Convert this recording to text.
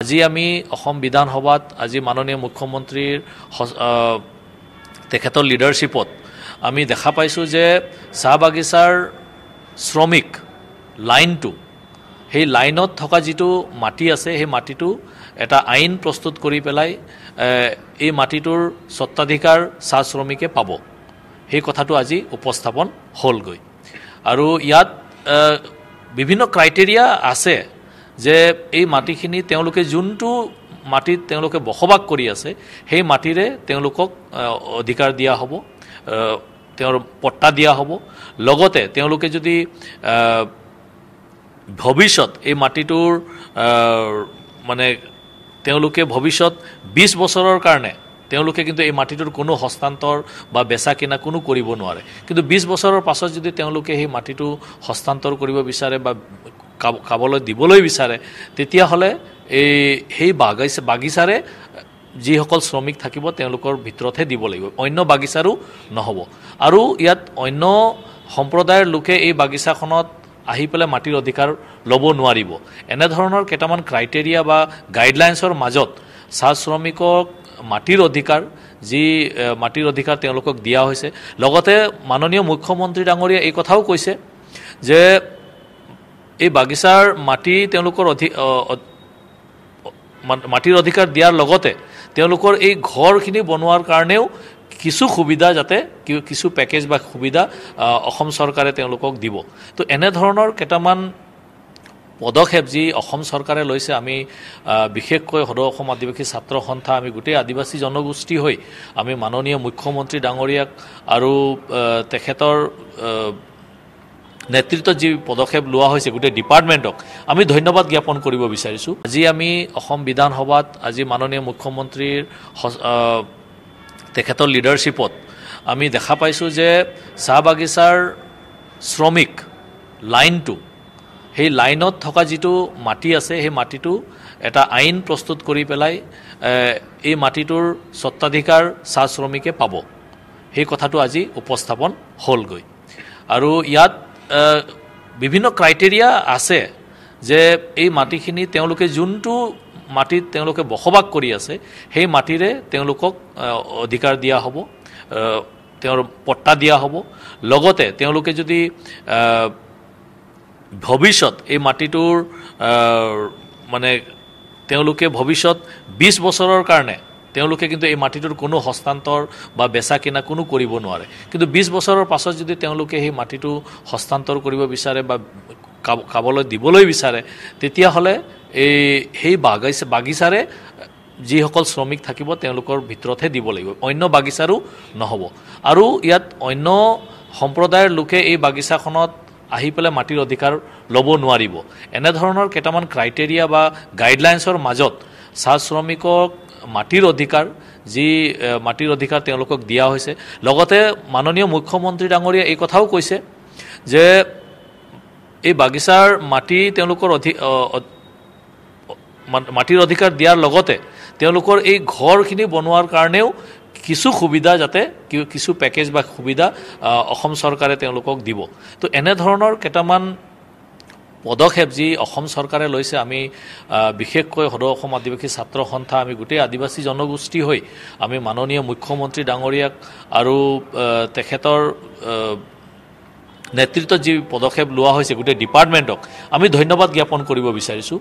আজি আমি অসম বিধানসভাত আজি মাননীয় মুখ্যমন্ত্ৰীৰ তেখেতৰ লিডাৰশ্বিপত আমি দেখা পাইছোঁ যে চাহ বাগিচাৰ শ্ৰমিক লাইনটো সেই লাইনত থকা যিটো মাটি আছে সেই মাটিটো এটা আইন প্ৰস্তুত কৰি পেলাই এই মাটিটোৰ স্বত্বাধিকাৰ চাহ শ্ৰমিকে পাব সেই কথাটো আজি উপস্থাপন হ'লগৈ আৰু ইয়াত বিভিন্ন ক্ৰাইটেৰিয়া আছে যে এই মাটিখিনি তেওঁলোকে যোনটো মাটিত তেওঁলোকে বসবাস কৰি আছে সেই মাটিৰে তেওঁলোকক অধিকাৰ দিয়া হ'ব তেওঁৰ পট্টা দিয়া হ'ব লগতে তেওঁলোকে যদি ভৱিষ্যত এই মাটিটোৰ মানে তেওঁলোকে ভৱিষ্যত 20 বছৰৰ কাৰণে তেওঁলোকে কিন্তু এই মাটিটোৰ কোনো হস্তান্তৰ বা বেচা কিনা কোনো কৰিব নোৱাৰে কিন্তু 20 বছৰৰ পাছত যদি তেওঁলোকে সেই মাটিটো হস্তান্তৰ কৰিব বিচাৰে বা কাবলৈ দিবলৈ বিচাৰে তেতিয়াহ'লে সেই বাগিচাৰে যিসকল শ্ৰমিক থাকিব তেওঁলোকৰ ভিতৰতহে দিব লাগিব অন্য বাগিচাৰো নহ'ব আৰু ইয়াত অন্য সম্প্ৰদায়ৰ লোকে এই বাগিচাখনত আহি পেলাই মাটিৰ অধিকাৰ ল'ব নোৱাৰিব এনেধৰণৰ কেইটামান ক্ৰাইটেৰিয়া বা গাইডলাইন্সৰ মাজত চাহ শ্ৰমিকক মাটিৰ অধিকাৰ যি মাটিৰ অধিকাৰ তেওঁলোকক দিয়া হৈছে লগতে মাননীয় মুখ্যমন্ত্ৰী ডাঙৰীয়া এই কথাও কৈছে যে এই বাগিচাৰ মাটি তেওঁলোকৰ মাটিৰ অধিকাৰ দিয়াৰ লগতে তেওঁলোকৰ এই ঘৰখিনি বনোৱাৰ কাৰণেও কিছু সুবিধা যাতে কিছু পেকেজ বা সুবিধা অসম চৰকাৰে তেওঁলোকক দিব তো এনেধৰণৰ কেইটামান পদক্ষেপ যি অসম চৰকাৰে লৈছে আমি বিশেষকৈ সদৌ অসম আদিবাসী ছাত্ৰ সন্থা আমি গোটেই আদিবাসী জনগোষ্ঠী হৈ আমি মাননীয় মুখ্যমন্ত্ৰী ডাঙৰীয়াক আৰু তেখেতৰ নেতৃত্বত যি পদক্ষেপ লোৱা হৈছে গোটেই ডিপাৰ্টমেণ্টক আমি ধন্যবাদ জ্ঞাপন কৰিব বিচাৰিছোঁ আজি আমি অসম বিধানসভাত আজি মাননীয় মুখ্যমন্ত্ৰীৰ তেখেতৰ লিডাৰশ্বিপত আমি দেখা পাইছোঁ যে চাহ বাগিচাৰ শ্ৰমিক লাইনটো সেই লাইনত থকা যিটো মাটি আছে সেই মাটিটো এটা আইন প্ৰস্তুত কৰি পেলাই এই মাটিটোৰ স্বত্বাধিকাৰ চাহ শ্ৰমিকে পাব সেই কথাটো আজি উপস্থাপন হ'লগৈ আৰু ইয়াত বিভিন্ন ক্ৰাইটেৰিয়া আছে যে এই মাটিখিনি তেওঁলোকে যোনটো মাটিত তেওঁলোকে বসবাস কৰি আছে সেই মাটিৰে তেওঁলোকক অধিকাৰ দিয়া হ'ব তেওঁৰ পট্টা দিয়া হ'ব লগতে তেওঁলোকে যদি ভৱিষ্যত এই মাটিটোৰ মানে তেওঁলোকে ভৱিষ্যত 20 বছৰৰ কাৰণে তেওঁলোকে কিন্তু এই মাটিটোৰ কোনো হস্তান্তৰ বা বেচা কিনা কোনো কৰিব নোৱাৰে কিন্তু 20 বছৰৰ পাছত যদি তেওঁলোকে সেই মাটিটো হস্তান্তৰ কৰিব বিচাৰে বা কাবলৈ দিবলৈ বিচাৰে তেতিয়াহ'লে সেই বাগিচাৰে যিসকল শ্ৰমিক থাকিব তেওঁলোকৰ ভিতৰতহে দিব লাগিব অন্য বাগিচাৰো নহ'ব আৰু ইয়াত অন্য সম্প্ৰদায়ৰ লোকে এই বাগিচাখনত আহি পেলাই মাটিৰ অধিকাৰ ল'ব নোৱাৰিব এনেধৰণৰ কেইটামান ক্ৰাইটেৰিয়া বা গাইডলাইন্সৰ মাজত চাহ শ্ৰমিকক মাটিৰ অধিকাৰ যি মাটিৰ অধিকাৰ তেওঁলোকক দিয়া হৈছে লগতে মাননীয় মুখ্যমন্ত্ৰী ডাঙৰীয়া এই কথাও কৈছে যে এই বাগিচাৰ মাটি তেওঁলোকৰ মাটিৰ অধিকাৰ দিয়াৰ লগতে তেওঁলোকৰ এই ঘৰখিনি বনোৱাৰ কাৰণেও কিছু সুবিধা যাতে কিছু পেকেজ বা সুবিধা অসম চৰকাৰে তেওঁলোকক দিব তো এনেধৰণৰ কেইটামান পদক্ষেপ যি অসম চৰকাৰে লৈছে আমি বিশেষকৈ সদৌ অসম আদিবাসী ছাত্ৰ সন্থা আমি গোটেই আদিবাসী জনগোষ্ঠী হৈ আমি মাননীয় মুখ্যমন্ত্ৰী ডাঙৰীয়াক আৰু তেখেতৰ নেতৃত্বত যি পদক্ষেপ লোৱা হৈছে গোটেই ডিপাৰ্টমেণ্টক আমি ধন্যবাদ জ্ঞাপন কৰিব বিচাৰিছোঁ